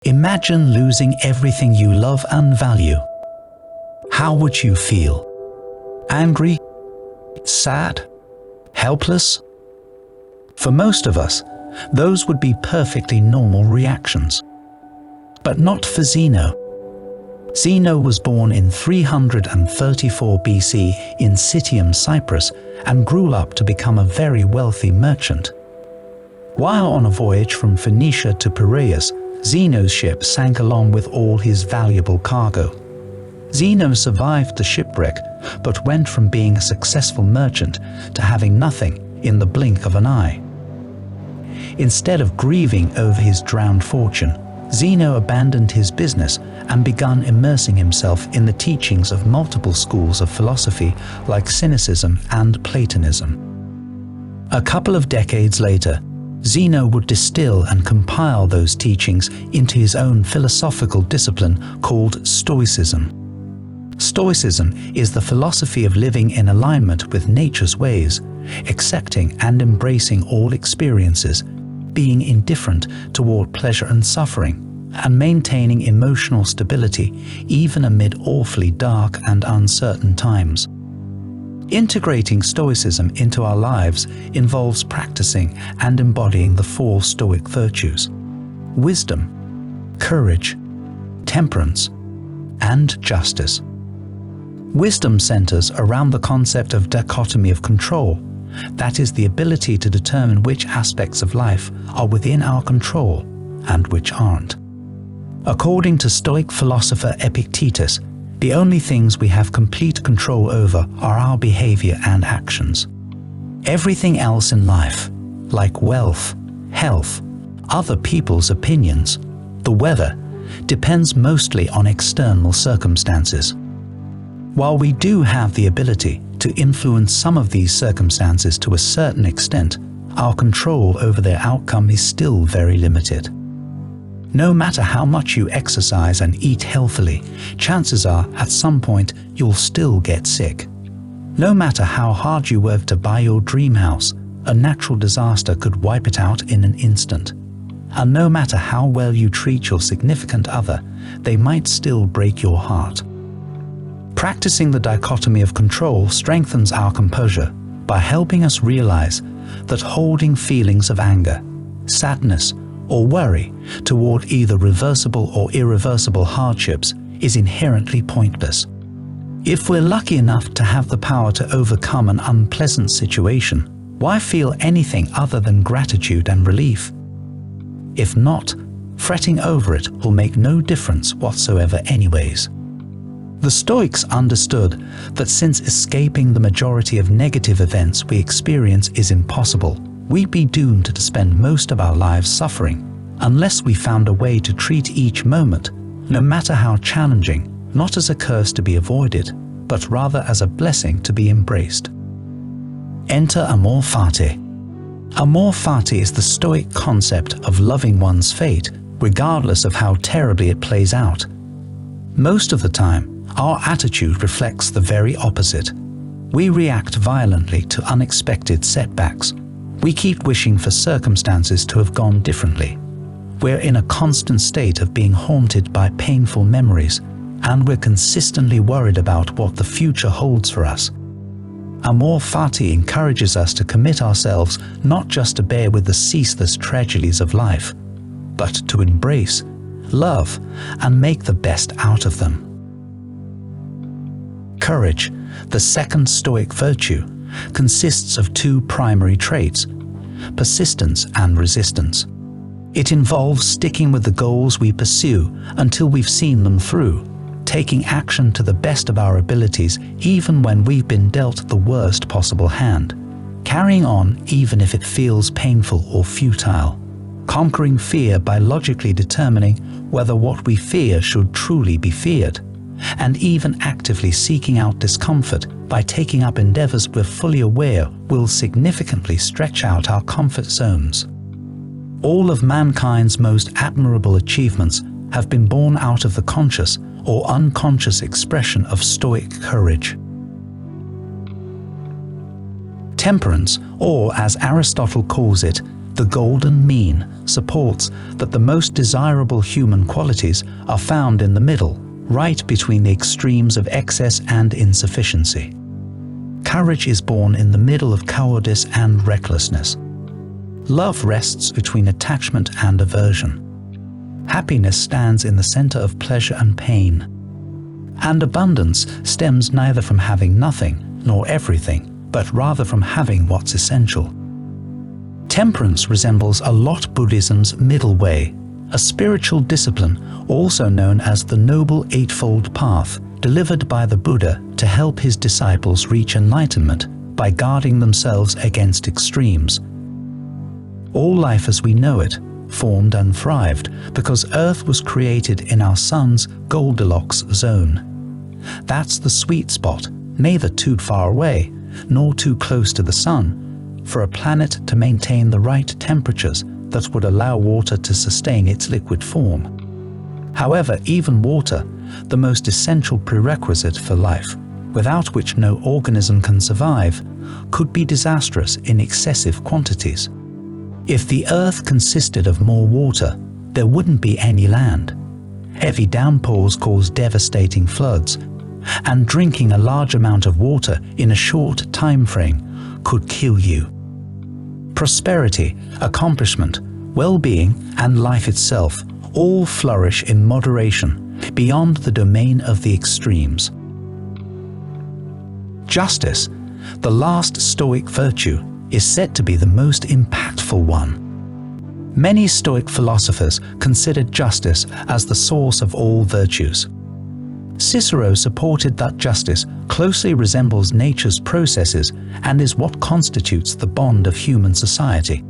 Imagine losing everything you love and value. How would you feel? Angry? Sad? Helpless? For most of us, those would be perfectly normal reactions. But not for Zeno. Zeno was born in 334 BC in Citium, Cyprus, and grew up to become a very wealthy merchant. While on a voyage from Phoenicia to Piraeus, Zeno's ship sank along with all his valuable cargo. Zeno survived the shipwreck, but went from being a successful merchant to having nothing in the blink of an eye. Instead of grieving over his drowned fortune, Zeno abandoned his business and began immersing himself in the teachings of multiple schools of philosophy like Cynicism and Platonism. A couple of decades later, Zeno would distill and compile those teachings into his own philosophical discipline called Stoicism. Stoicism is the philosophy of living in alignment with nature's ways, accepting and embracing all experiences, being indifferent toward pleasure and suffering, and maintaining emotional stability even amid awfully dark and uncertain times. Integrating Stoicism into our lives involves practicing and embodying the 4 Stoic virtues: wisdom, courage, temperance, and justice. Wisdom centers around the concept of dichotomy of control, that is, the ability to determine which aspects of life are within our control and which aren't. According to Stoic philosopher Epictetus, the only things we have complete control over are our behavior and actions. Everything else in life, like wealth, health, other people's opinions, the weather, depends mostly on external circumstances. While we do have the ability to influence some of these circumstances to a certain extent, our control over their outcome is still very limited. No matter how much you exercise and eat healthily, chances are at some point you'll still get sick. No matter how hard you work to buy your dream house, a natural disaster could wipe it out in an instant. And no matter how well you treat your significant other, they might still break your heart. Practicing the dichotomy of control strengthens our composure by helping us realize that holding feelings of anger, sadness, or worry toward either reversible or irreversible hardships is inherently pointless. If we're lucky enough to have the power to overcome an unpleasant situation, why feel anything other than gratitude and relief? If not, fretting over it will make no difference whatsoever anyways. The Stoics understood that since escaping the majority of negative events we experience is impossible, we'd be doomed to spend most of our lives suffering, unless we found a way to treat each moment, no matter how challenging, not as a curse to be avoided, but rather as a blessing to be embraced. Enter amor fati. Amor fati is the Stoic concept of loving one's fate, regardless of how terribly it plays out. Most of the time, our attitude reflects the very opposite. We react violently to unexpected setbacks. We keep wishing for circumstances to have gone differently. We're in a constant state of being haunted by painful memories, and we're consistently worried about what the future holds for us. Amor fati encourages us to commit ourselves not just to bear with the ceaseless tragedies of life, but to embrace, love, and make the best out of them. Courage, the second Stoic virtue, consists of 2 primary traits: persistence and resistance. It involves sticking with the goals we pursue until we've seen them through, taking action to the best of our abilities even when we've been dealt the worst possible hand, carrying on even if it feels painful or futile, conquering fear by logically determining whether what we fear should truly be feared, and even actively seeking out discomfort by taking up endeavors we're fully aware will significantly stretch out our comfort zones. All of mankind's most admirable achievements have been born out of the conscious or unconscious expression of Stoic courage. Temperance, or as Aristotle calls it, The golden mean supports that the most desirable human qualities are found in the middle, right between the extremes of excess and insufficiency. Courage is born in the middle of cowardice and recklessness. Love rests between attachment and aversion. Happiness stands in the center of pleasure and pain. And abundance stems neither from having nothing nor everything, but rather from having what's essential. Temperance resembles a lot Buddhism's middle way, a spiritual discipline also known as the Noble Eightfold Path, delivered by the Buddha to help his disciples reach enlightenment by guarding themselves against extremes. All life as we know it formed and thrived because Earth was created in our sun's Goldilocks zone. That's the sweet spot, neither too far away nor too close to the sun, for a planet to maintain the right temperatures that would allow water to sustain its liquid form. However, even water, the most essential prerequisite for life, without which no organism can survive, could be disastrous in excessive quantities. If the Earth consisted of more water, there wouldn't be any land. Heavy downpours cause devastating floods, and drinking a large amount of water in a short time frame could kill you. Prosperity, accomplishment, well-being, and life itself all flourish in moderation beyond the domain of the extremes. Justice, the last Stoic virtue, is said to be the most impactful one. Many Stoic philosophers considered justice as the source of all virtues. Cicero supported that justice closely resembles nature's processes and is what constitutes the bond of human society.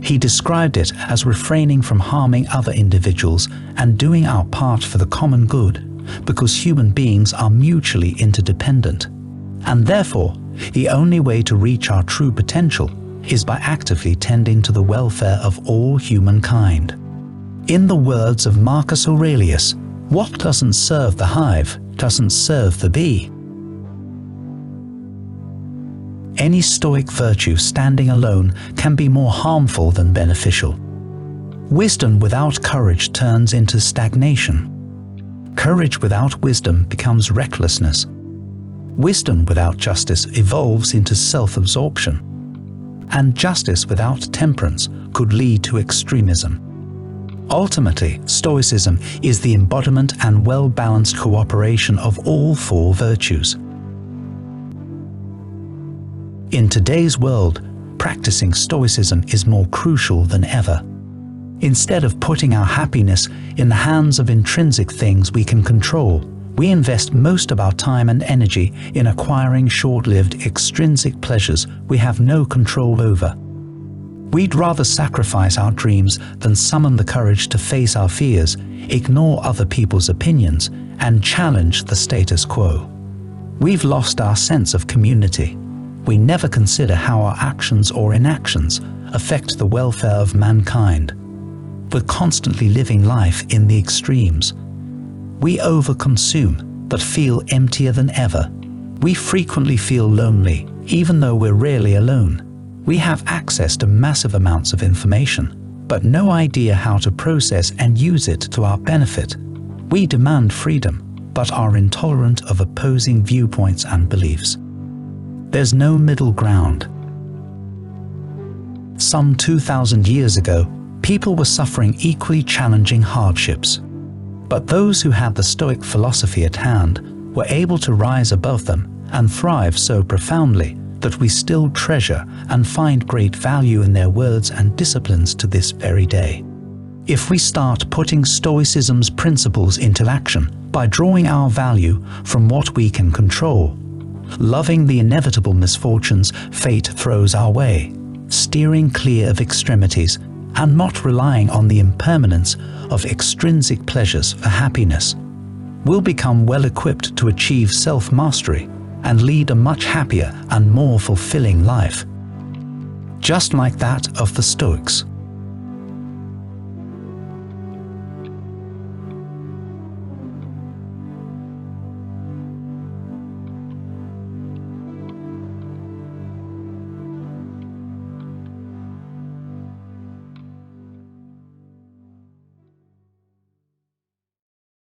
He described it as refraining from harming other individuals and doing our part for the common good, because human beings are mutually interdependent. And therefore, the only way to reach our true potential is by actively tending to the welfare of all humankind. In the words of Marcus Aurelius, what doesn't serve the hive doesn't serve the bee. Any Stoic virtue standing alone can be more harmful than beneficial. Wisdom without courage turns into stagnation. Courage without wisdom becomes recklessness. Wisdom without justice evolves into self-absorption. And justice without temperance could lead to extremism. Ultimately, Stoicism is the embodiment and well-balanced cooperation of all four virtues. In today's world, practicing Stoicism is more crucial than ever. Instead of putting our happiness in the hands of intrinsic things we can control, we invest most of our time and energy in acquiring short-lived extrinsic pleasures we have no control over. We'd rather sacrifice our dreams than summon the courage to face our fears, ignore other people's opinions, and challenge the status quo. We've lost our sense of community. We never consider how our actions or inactions affect the welfare of mankind. We're constantly living life in the extremes. We overconsume, but feel emptier than ever. We frequently feel lonely, even though we're rarely alone. We have access to massive amounts of information, but no idea how to process and use it to our benefit. We demand freedom, but are intolerant of opposing viewpoints and beliefs. There's no middle ground. Some 2,000 years ago, people were suffering equally challenging hardships. But those who had the Stoic philosophy at hand were able to rise above them and thrive so profoundly that we still treasure and find great value in their words and disciplines to this very day. If we start putting Stoicism's principles into action by drawing our value from what we can control, loving the inevitable misfortunes fate throws our way, steering clear of extremities, and not relying on the impermanence of extrinsic pleasures for happiness, we'll become well equipped to achieve self-mastery and lead a much happier and more fulfilling life, just like that of the Stoics.